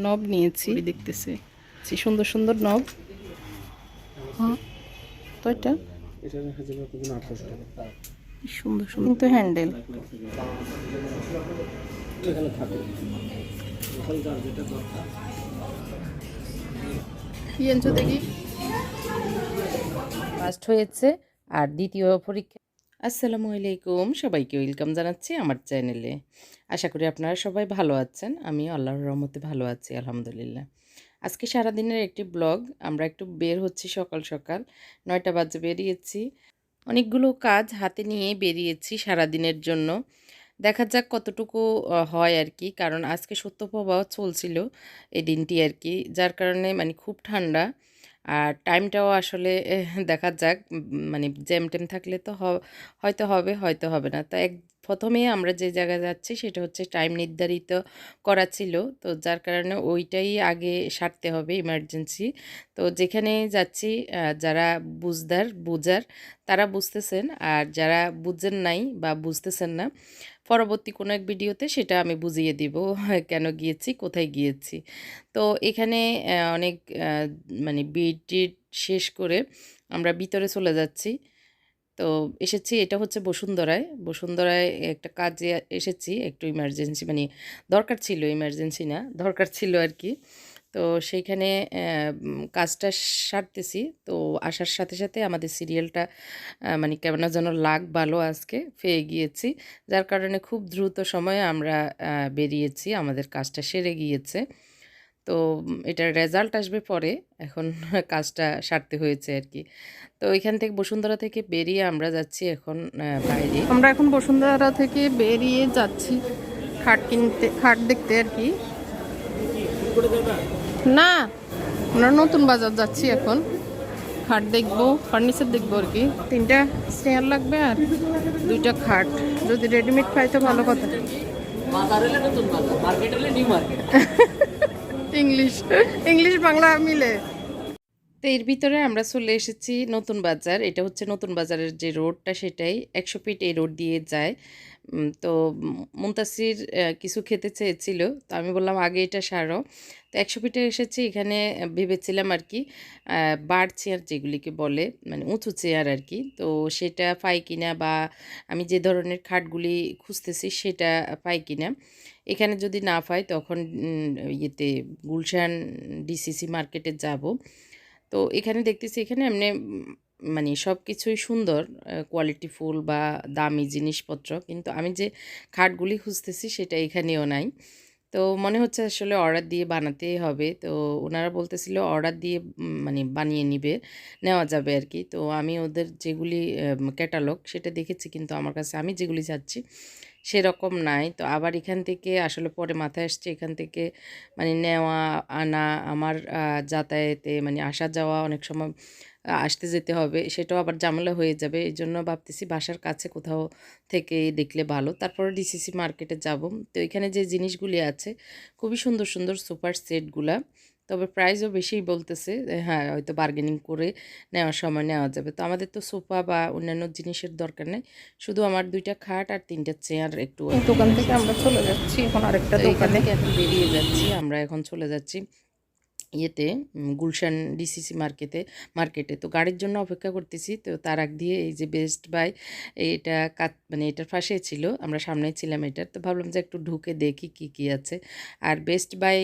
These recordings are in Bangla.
নব নিয়েছি দেখতেছি সুন্দর সুন্দর নব। হ্যাঁ তো এটা সুন্দর সুন্দর কিন্তু হ্যান্ডেল দেখি ফার্স্ট হয়েছে আর দ্বিতীয় পরীক্ষা। আসসালামু আলাইকুম, সবাইকে ওয়েলকাম জানাচ্ছি আমার চ্যানেলে। আশা করি আপনারা সবাই ভালো আছেন। আমি আল্লাহর রহমতে ভালো আছি আলহামদুলিল্লাহ। আজকে সারাদিনের একটি ব্লগ। আমরা একটু বের হচ্ছি সকাল সকাল, 9টা বাজে বেরিয়েছি। অনেকগুলো কাজ হাতে নিয়ে বেরিয়েছি সারাদিনের জন্য। দেখা যাক কতটুকু হয় আর কি, কারণ আজকে শৈত্যপ্রবাহ চলছিল এই দিনটি আর কি, যার কারণে মানে খুব ঠান্ডা। আর টাইমটাও আসলে দেখা যাক, মানে জ্যাম ট্যাম থাকলে তো হয়তো হবে, হয়তো হবে না। তো প্রথমেই আমরা যে জায়গায় যাচ্ছি সেটা হচ্ছে টাইম নির্ধারিত করা ছিল, তো যার কারণে ওইটাই আগে সারতে হবে ইমার্জেন্সি। তো যেখানে যাচ্ছি যারা বুঝার তারা বুঝতেছেন, আর যারা বুঝেন নাই বা বুঝতেছেন না, পরবর্তী কোনো এক ভিডিওতে সেটা আমি বুঝিয়ে দিব কেন গিয়েছি, কোথায় গিয়েছি। তো এখানে অনেক মানে বিট শেষ করে আমরা ভিতরে চলে যাচ্ছি। তো এসেছি, এটা হচ্ছে বসুন্ধরায় একটা কাজে এসেছি, একটু ইমার্জেন্সি, মানে দরকার ছিল, ইমার্জেন্সি না দরকার ছিল আর কি। তো সেইখানে কাজটা সারতেছি। তো আসার সাথে সাথে আমাদের সিরিয়ালটা মানে কেমন যেন ভালো আজকে পেয়ে গিয়েছি, যার কারণে খুব দ্রুত সময়ে আমরা বেরিয়েছি, আমাদের কাজটা সেরে গিয়েছে। তো এটার রেজাল্ট আসবে পরে, এখন কাজটা সারতে হয়েছে আর কি। তো এখান থেকে বসুন্ধরা থেকে বেরিয়ে আমরা যাচ্ছি এখন বাইরে। আমরা এখন বসুন্ধরা থেকে বেরিয়ে যাচ্ছি খাট দেখতে আর কি। না, আমরা নতুন বাজার যাচ্ছি এখন। খাট দেখবো, ফার্নিচার দেখবো আর কি। 3টা চেয়ার লাগবে আর 2টা খাট। যদি রেডিমেড পাই তো ভালো কথা। ইংলিশ ইংলিশ বাংলা মিলে। তো এর ভিতরে আমরা চলে এসেছি নতুন বাজার। এটা হচ্ছে নতুন বাজারের যে রোডটা, সেটাই 100 ফিট এই রোড দিয়ে যায়। তো মুনতাসির কিছু খেতে চেয়েছিল, তো আমি বললাম আগে এটা সারো। তো 100 ফিটে এসেছি। এখানে ভেবেছিলাম আর কি বার চেয়ার যেগুলিকে বলে, মানে উঁচু চেয়ার আর কি, তো সেটা পাই কিনা, বা আমি যে ধরনের খাটগুলি খুঁজতেছি সেটা পাই কিনা। এখানে যদি না পাই তখন ইয়েতে গুলশান ডিসিসি মার্কেটে যাব। তো এখানে দেখতেছি এখানে এমনি মানে সব কিছুই সুন্দর, কোয়ালিটিফুল বা দামি জিনিসপত্র, কিন্তু আমি যে খাটগুলি খুঁজতেছি সেটা এখানেও নাই। তো মনে হচ্ছে আসলে অর্ডার দিয়ে বানাতেই হবে। তো ওনারা বলতেছিল অর্ডার দিয়ে মানে বানিয়ে নেওয়া যাবে আর কি। তো আমি ওদের যেগুলি ক্যাটালগ সেটা দেখেছি, কিন্তু আমার কাছে আমি যেগুলি চাচ্ছি সেরকম নাই। তো আবার এখান থেকে আসলে পরে মাথায় আসছে, এখান থেকে মানে নেওয়া আনা আমার যাতায়াতে মানে আসা যাওয়া অনেক সময় আসতে যেতে হবে, সেটাও আবার ঝামেলা হয়ে যাবে। এই জন্য ভাবতেছি বাসার কাছে কোথাও থেকে দেখলে ভালো। তারপরে ডিসিসি মার্কেটে যাব। তো এখানে যে জিনিসগুলি আছে খুবই সুন্দর সুন্দর সুপার সেটগুলা, তবে প্রাইসও বেশিই বলতেছে। হ্যাঁ, হয়তো বার্গেনিং করে নেওয়ার সময় নেওয়া যাবে। তো আমাদের তো সোফা বা অন্যান্য জিনিসের দরকার নেই, শুধু আমার 2টা খাট আর 3টা চেয়ার একটু এই দোকান থেকে আমরা চলে যাচ্ছি এখন আরেকটা তো এখান দোকানে। থেকে এখন বেরিয়ে যাচ্ছি, আমরা এখন চলে যাচ্ছি ইয়েতে গুলশান ডিসিসি মার্কেটে। তো গাড়ির জন্য অপেক্ষা করতেছি। তো তার আগ দিয়ে এই যে বেস্ট বাই, এটা মানে এটার পাশে ছিল, আমরা সামনেই ছিলাম এটার। তো ভাবলাম যে একটু ঢুকে দেখি কি কি আছে। আর বেস্ট বাই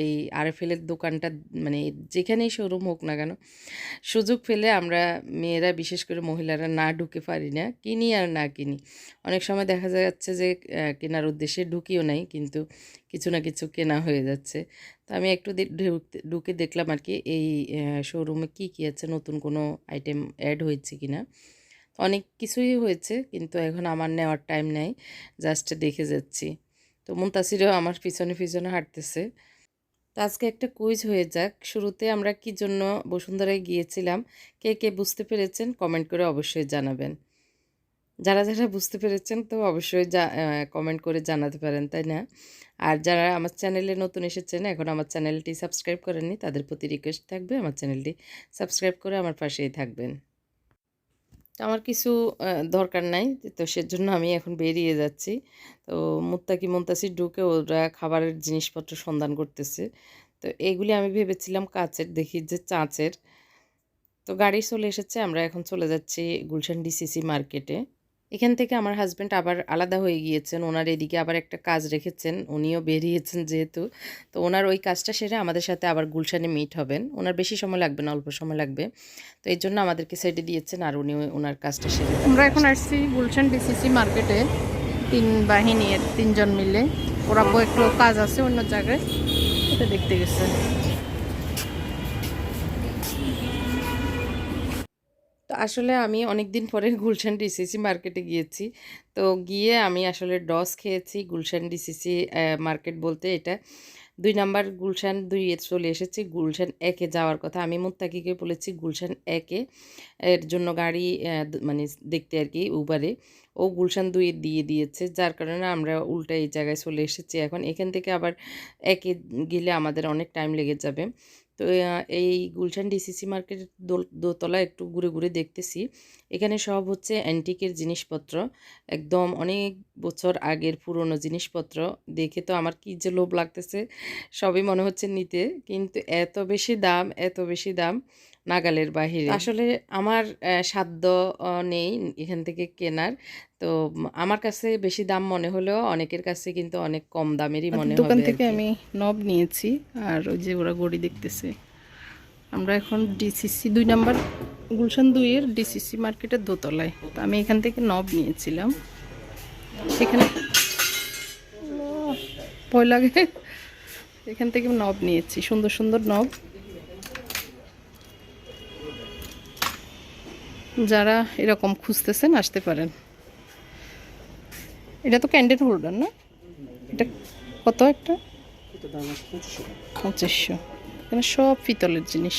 এই আরএফএলের দোকানটা, মানে যেখানেই শোরুম হোক না কেন, সুযোগ পেলে আমরা মেয়েরা, বিশেষ করে মহিলারা না ঢুকে পারি না, কিনি আর না কিনি। অনেক সময় দেখা যাচ্ছে যে কেনার উদ্দেশ্যে ঢুকিও নাই, কিন্তু কিছু না কিছু কেনা হয়ে যাচ্ছে। তো আমি একটু ঢুকে দেখলাম আর কি এই শোরুমে কি কি আছে, নতুন কোনো আইটেম অ্যাড হয়েছে কিনা। অনেক কিছুই হয়েছে, কিন্তু এখন আমার নেওয়ার টাইম নেই, জাস্ট দেখে যাচ্ছি। তো মুনতাসিরও আমার পিছনে পিছনে হাঁটতেছে। তো আজকে একটা কুইজ হয়ে যাক। শুরুতে আমরা কি জন্য বসুন্ধরায় গিয়েছিলাম, কে কে বুঝতে পেরেছেন কমেন্ট করে অবশ্যই জানাবেন। যারা যারা বুঝতে পেরেছেন তো অবশ্যই কমেন্ট করে জানাতে পারেন, তাই না? আর যারা আমার চ্যানেলে নতুন এসেছেন, এখন আমার চ্যানেলটি সাবস্ক্রাইব করেননি, তাদের প্রতি রিকোয়েস্ট থাকবে আমার চ্যানেলটি সাবস্ক্রাইব করে আমার পাশেই থাকবেন। তো আমার কিছু দরকার নাই, তো সেজন্য আমি এখন বেরিয়ে যাচ্ছি। তো মুত্তাকি মুনতাসির ঢুকে ওরা খাবারের জিনিসপত্র সন্ধান করতেছে। তো এগুলি আমি ভেবেছিলাম কাচের, দেখি যে চাঁচের। তো গাড়ি চলে এসেছে, আমরা এখন চলে যাচ্ছি গুলশান ডিসিসি মার্কেটে। এখান থেকে আমার হাজব্যান্ড আবার আলাদা হয়ে গিয়েছেন, ওনার এদিকে আবার একটা কাজ রেখেছেন, উনিও বেরিয়েছেন যেহেতু। তো ওনার ওই কাজটা সেরে আমাদের সাথে আবার গুলশানে মিট হবেন। ওনার বেশি সময় লাগবে না, অল্প সময় লাগবে। তো এই জন্য আমাদেরকে সাইডে দিয়েছেন, আর উনি ওনার কাজটা সেরে আমরা তারপর এখন আসছি গুলশান ডিসিসি মার্কেটে 3 বাহিনীর 3 জন মিলে। ওরা একটু কাজ আছে অন্য জায়গায়, এটা দেখতে গেছে। তো আসলে আমি অনেক দিন পরে গুলশান ডিসিসি মার্কেটে গিয়েছি। তো গিয়ে আমি আসলে ডস খেয়েছি। গুলশান ডিসিসি মার্কেট বলতে এটা 2 নাম্বার গুলশান 2 এ চলে এসেছি। গুলশান 1 এ যাওয়ার কথা। আমি মুত্তাকিকে বলেছি গুলশান 1 এর জন্য গাড়ি মানে দেখতে আর কি উবারে। ও গুলশান 2 এ দিয়ে দিয়েছে। যার কারণে আমরা উল্টা এই জায়গায় চলে এসেছি এখন। এখান থেকে আবার 1 এ গেলে আমাদের অনেক টাইম লেগে যাবে। তো এই গুলশান ডিসিসি মার্কেটের দোতলা একটু ঘুরে ঘুরে দেখতেছি। এখানে সব হচ্ছে অ্যান্টিকের জিনিসপত্র, একদম অনেক বছর আগের পুরনো জিনিসপত্র। দেখে তো আমার কি যে লোভ লাগতেছে, সবই মনে হচ্ছে নিতে, কিন্তু এত বেশি দাম, এত বেশি দাম, নাগালের বাহিরে। আসলে আমার সাধ্য নেই এখান থেকে কেনার। তো আমার কাছে বেশি দাম মনে হলেও অনেকের কাছে কিন্তু অনেক কম দামেরই মনে দোকান হবে আর থেকে কি। আমি নব নিয়েছি, আর ওই যে ওরা গড়ি দেখতেছে। আমরা এখন ডিসিসি 2 নাম্বার গুলশান 2 এর ডিসিসি মার্কেটের দোতলায়। তো আমি এখান থেকে নব নিয়েছিলাম। সেখানে ভয় লাগে, এখান থেকে নব নিয়েছি, সুন্দর সুন্দর নব। যারা এরকম খুঁজতেছেন আসতে পারেন। এটা তো ক্যান্ডেল হোল্ডার না? এটা কত একটা? 2500। এখানে সব পিতলের জিনিস,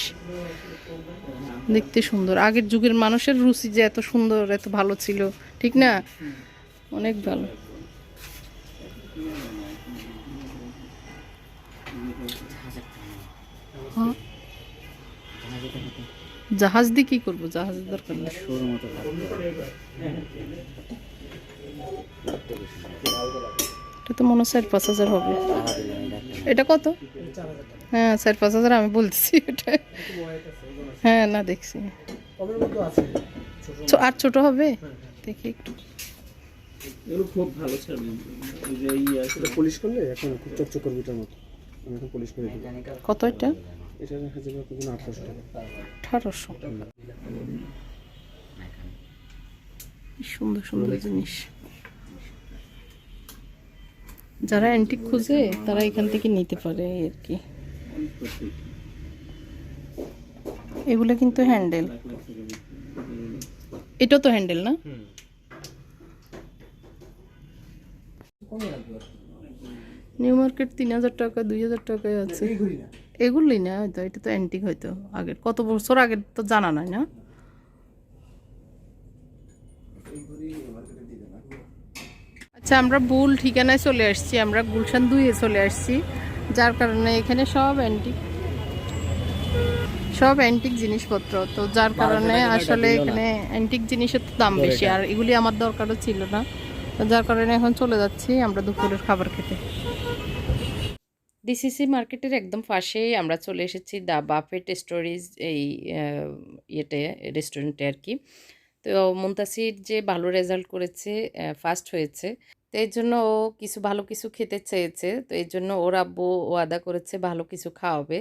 দেখতে সুন্দর। আগের যুগের মানুষের রুচি যে এত সুন্দর, এত ভালো ছিল, ঠিক না? অনেক ভালো। হ্যাঁ, জাহাজ দিয়ে কি করবো? জাহাজের দরকার নেই। এটা তো মনে হয় 4-5 হাজার হবে। এটা কত? হ্যাঁ, 4-5 হাজার আমি বলছি এটা। হ্যাঁ, না দেখছি। আর ছোট হবে, দেখি একটু। এগুলো খুব ভালো ছিল। এই যে আসলে পলিশ করলে এখন খুব চকচক করবে এটার মতো। আমি এখন পলিশ করে দিই। কত এটা? এটা দেখা যাবে আপনার 1800 টাকা। 1800। সুন্দর সুন্দর জিনিস। যারা অ্যান্টিক খুঁজে তারা এখান থেকে নিতে পারে আর কি। এগুলো কিন্তু হ্যান্ডেল, এটা তো হ্যান্ডেল না? নিউ মার্কেট 3000 টাকা, 2000 টাকায় আছে। এগুলোই না হয়তো, এটা তো অ্যান্টিক হয়তো, আগের কত বছর আগের তো জানা নাই না। আচ্ছা, আমরা ভুল ঠিকানায় চলে আসছি, আমরা গুলশান 2 এ চলে আসছি। যার কারণে এখানে সব অ্যান্টিক জিনিসপত্র, তো যার কারণে আসলে এখানে অ্যান্টিক জিনিসের তো দাম বেশি, আর এগুলি আমার দরকারও ছিল না। তো যার কারণে এখন চলে যাচ্ছি আমরা দুপুরের খাবার খেতে। ডিসিসি মার্কেটের একদম পাশেই আমরা চলে এসেছি দ্য বাফেট স্টোরিজ, এই ইয়েতে, রেস্টুরেন্টে আর কি। তো মুনতাসির যে ভালো রেজাল্ট করেছে, ফার্স্ট হয়েছে, তো এই জন্য ও কিছু ভালো কিছু খেতে চেয়েছে। তো এই জন্য ওর আব্বু ওয়াদা করেছে ভালো কিছু খাওয়াবে।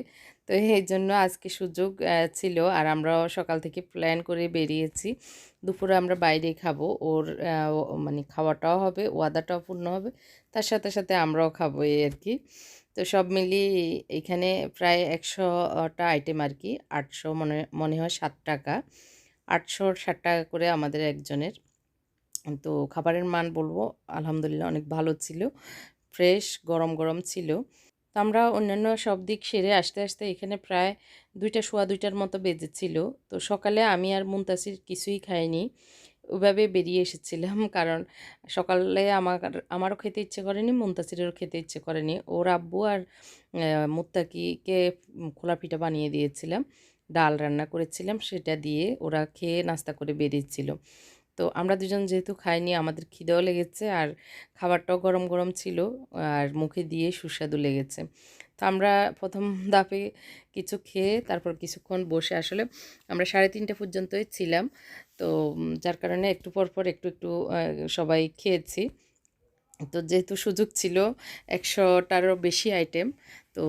তো এই জন্য আজকে সুযোগ ছিল, আর আমরাও সকাল থেকে প্ল্যান করে বেরিয়েছি। দুপুরে আমরা বাইরেই খাবো, ওর মানে খাওয়াটাও হবে, ওয়াদাটাও পূর্ণ হবে, তার সাথে সাথে আমরাও খাবো এই আর কি। তো সব মিলিয়ে এখানে প্রায় 100টা আইটেম আর কি। 800 মনে হয় 7 টাকা, 860 টাকা করে আমাদের একজনের। তো খাবারের মান বলবো আলহামদুলিল্লাহ অনেক ভালো ছিল, ফ্রেশ গরম গরম ছিল। তো আমরা অন্যান্য সব দিক সেরে আসতে আসতে এখানে প্রায় 2টা সোয়া 2টার মতো বেজেছিল। তো সকালে আমি আর মুনতাসির কিছুই খাইনি, ওইভাবে বেরিয়ে এসেছিলাম। কারণ সকালে আমারও খেতে ইচ্ছে করেনি, মুনতাসিরেরও খেতে ইচ্ছে করেনি। ওর আব্বু আর মুত্তাকিকে খোলা পিঠা বানিয়ে দিয়েছিলাম, ডাল রান্না করেছিলাম, সেটা দিয়ে ওরা খেয়ে নাস্তা করে বেরিয়েছিল। তো আমরা দুজন যেহেতু খাইনি, আমাদের খিদেও লেগেছে আর খাবারটাও গরম গরম ছিল আর মুখে দিয়ে সুস্বাদু লেগেছে। তো আমরা প্রথম ধাপে কিছু খেয়ে তারপর কিছুক্ষণ বসে, আসলে আমরা 3:30 পর্যন্তই ছিলাম। তো যার কারণে একটু পর পর একটু একটু সবাই খেয়েছি। তো যেহেতু সুযোগ ছিল 100টারও বেশি আইটেম, তো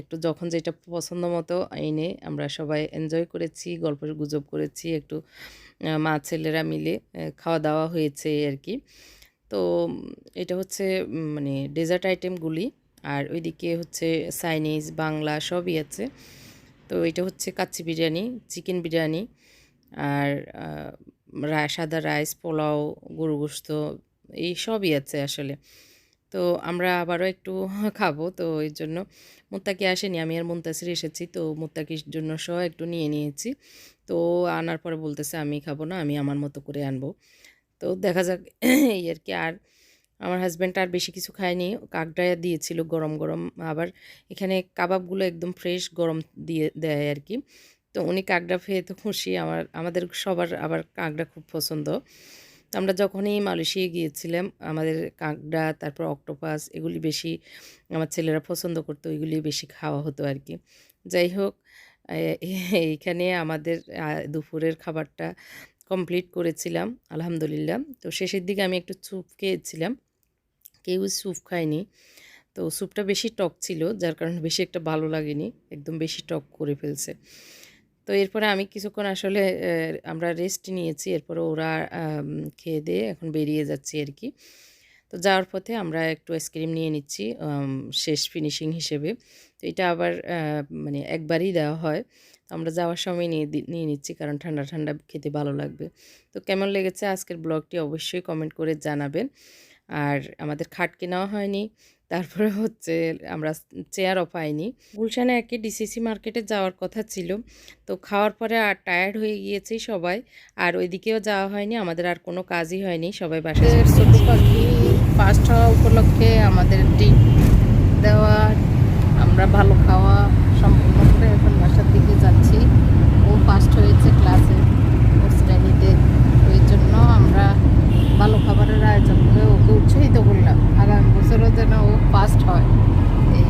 একটু যখন যেটা পছন্দ মতো এনে আমরা সবাই এনজয় করেছি, গল্প গুজব করেছি একটু, মা ছেলেরা মিলে খাওয়া দাওয়া হয়েছে এই আর কি। তো এটা হচ্ছে মানে ডেজার্ট আইটেমগুলি, আর ওইদিকে হচ্ছে চাইনিজ বাংলা সবই আছে। তো এটা হচ্ছে কাচ্চি বিরিয়ানি, চিকেন বিরিয়ানি, আর সাদা রাইস, পোলাও, গরু গোশত, এই সবই আছে আসলে। তো আমরা আবারও একটু খাবো, তো এর জন্য মুত্তাকি আসেনি, আমি আর মুনতাসির এসেছি, তো মুত্তাকির জন্য সহ একটু নিয়ে নিয়েছি। তো আনার পরে বলতেছে আমি খাবো না, আমি আমার মতো করে আনবো। তো দেখা যাক এই আর কি। আর আমার হাজব্যান্ড আর বেশি কিছু খায়নি, কাকডা দিয়েছিল গরম গরম, আবার এখানে কাবাবগুলো একদম ফ্রেশ গরম দিয়ে দেয় আর কি। তো উনি কাকডা খেয়ে তো খুশি, আমাদের সবার আবার কাকডা খুব পছন্দ। তো আমরা যখনই মালয়েশিয়ায় গিয়েছিলাম আমাদের কাঁকড়া, তারপর অক্টোপাস, এগুলি বেশি আমার ছেলেরা পছন্দ করতো, এগুলি বেশি খাওয়া হতো আর কি। যাই হোক, এইখানে আমাদের দুপুরের খাবারটা কমপ্লিট করেছিলাম আলহামদুলিল্লাহ। তো শেষের দিকে আমি একটু স্যুপ খেয়েছিলাম, কেউ স্যুপ খায়নি। তো স্যুপটা বেশি টক ছিল, যার কারণে বেশি একটা ভালো লাগেনি, একদম বেশি টক করে ফেলছে। তো এরপরে আমি কিছুক্ষণ আসলে আমরা রেস্ট নিয়েছি, এরপরে ওরা খেয়ে দিয়ে এখন বেরিয়ে যাচ্ছি আর কি। তো যাওয়ার পথে আমরা একটু আইসক্রিম নিয়ে নিচ্ছি শেষ ফিনিশিং হিসেবে। তো এটা আবার মানে একবারই দেওয়া হয়, তো আমরা যাওয়ার সময় নিয়ে নিচ্ছি, কারণ ঠান্ডা ঠান্ডা খেতে ভালো লাগবে। তো কেমন লেগেছে আজকের ব্লগটি অবশ্যই কমেন্ট করে জানাবেন। আর আমাদের খাট কেনাও হয়নি, তারপরে হচ্ছে আমরা চেয়ারও পাইনি। গুলশানে একে ডিসিসি মার্কেটে যাওয়ার কথা ছিল, তো খাওয়ার পরে আর টায়ার্ড হয়ে গিয়েছি সবাই, আর ওইদিকেও যাওয়া হয়নি, আমাদের আর কোনো কাজই হয়নি, সবাই বাসায় চলে ছোট গেছি। পাখি ফার্স্ট হওয়া উপলক্ষে আমাদের ট্রিট দেওয়া, আমরা ভালো খাওয়া সম্পূর্ণ করে এখন বাসার দিকে যাচ্ছি। ও ফার্স্ট হয়েছে ক্লাসে, ওর শ্রেণীতে, ওই জন্য আমরা ভালো খাবারের আয়োজন করে ওকে উৎসাহিত করলাম আগামী বছরও যেন ও ফার্স্ট হয়। এই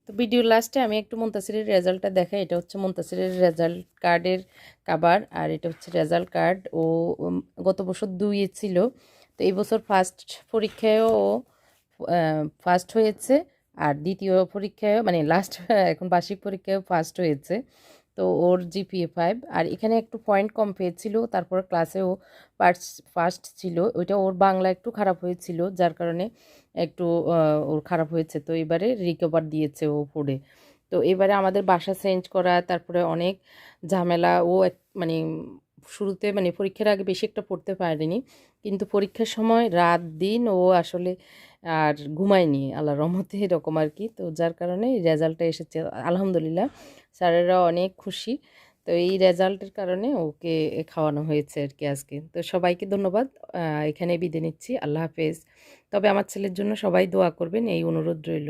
তো ভিডিও লাস্টে আমি একটু মুনতাসিরের রেজাল্টটা দেখাই। এটা হচ্ছে মুনতাসিরের রেজাল্ট কার্ডের কাভার, আর এটা হচ্ছে রেজাল্ট কার্ড। ও গত বছর 2 ছিল, তো এই বছর ফার্স্ট পরীক্ষায়ও ও ফার্স্ট হয়েছে, আর দ্বিতীয় পরীক্ষায়ও মানে লাস্ট এখন বার্ষিক পরীক্ষায়ও ফার্স্ট হয়েছে। তো ওর জিপিএ 5, আর এখানে একটু পয়েন্ট কম পেয়েছিল, তারপর ক্লাসেও ফার্স্ট ছিল। ওইটা ওর বাংলা একটু খারাপ হয়েছিল, যার কারণে একটু ওর খারাপ হয়েছে। তো এবারে রিকভার দিয়েছে ও পড়ে। তো এবারে আমাদের বাসা চেঞ্জ করা, তারপরে অনেক ঝামেলা। ও মানে শুরুতে মানে পরীক্ষার আগে বেশি একটা পড়তে পারেনি, কিন্তু পরীক্ষার সময় রাত দিন ও আসলে আর ঘুমায়নি আল্লাহর রহমতে, এরকম আর কি। তো যার কারণে রেজাল্টটা এসেছে আলহামদুলিল্লাহ, স্যারেরা অনেক খুশি। তো এই রেজাল্টের কারণে ওকে খাওয়ানো হয়েছে আর কি আজকে। তো সবাইকে ধন্যবাদ, এখানে বিদায় নিচ্ছি, আল্লাহ হাফেজ। তবে আমার ছেলের জন্য সবাই দোয়া করবেন, এই অনুরোধ রইল।